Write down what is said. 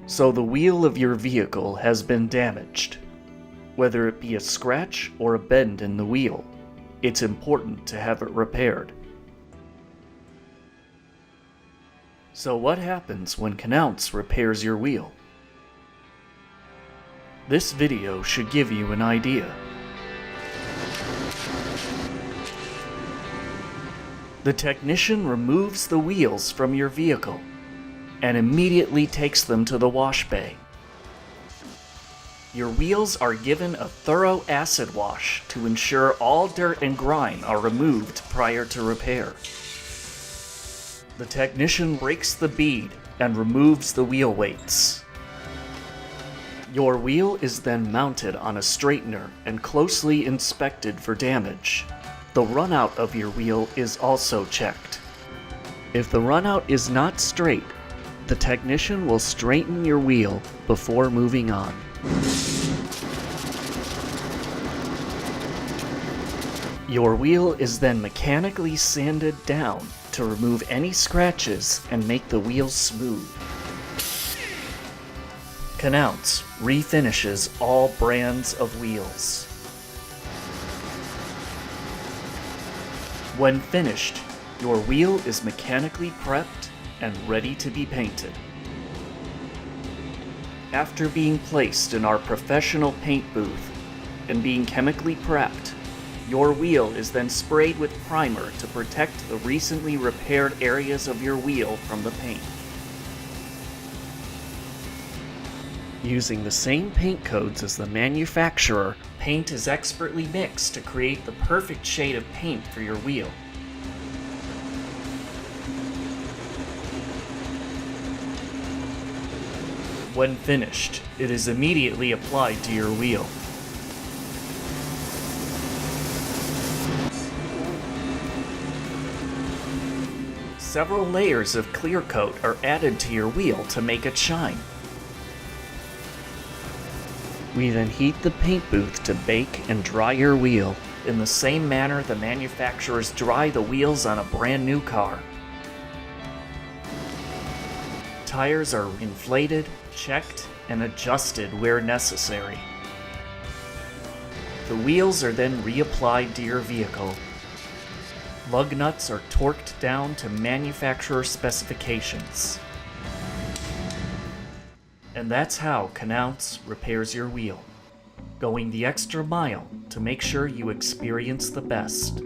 So the wheel of your vehicle has been damaged. Whether it be a scratch or a bend in the wheel, it's important to have it repaired. So what happens when Knauz repairs your wheel? This video should give you an idea. The technician removes the wheels from your vehicle and immediately takes them to the wash bay. Your wheels are given a thorough acid wash to ensure all dirt and grime are removed prior to repair. The technician breaks the bead and removes the wheel weights. Your wheel is then mounted on a straightener and closely inspected for damage. The runout of your wheel is also checked. If the runout is not straight, the technician will straighten your wheel before moving on. Your wheel is then mechanically sanded down to remove any scratches and make the wheel smooth. Knauz refinishes all brands of wheels. When finished, your wheel is mechanically prepped and ready to be painted. After being placed in our professional paint booth and being chemically prepped, your wheel is then sprayed with primer to protect the recently repaired areas of your wheel from the paint. Using the same paint codes as the manufacturer, paint is expertly mixed to create the perfect shade of paint for your wheel. When finished, it is immediately applied to your wheel. Several layers of clear coat are added to your wheel to make it shine. We then heat the paint booth to bake and dry your wheel in the same manner the manufacturers dry the wheels on a brand new car. Tires are inflated, checked, and adjusted where necessary. The wheels are then reapplied to your vehicle. Lug nuts are torqued down to manufacturer specifications. And that's how Knauz repairs your wheel, going the extra mile to make sure you experience the best.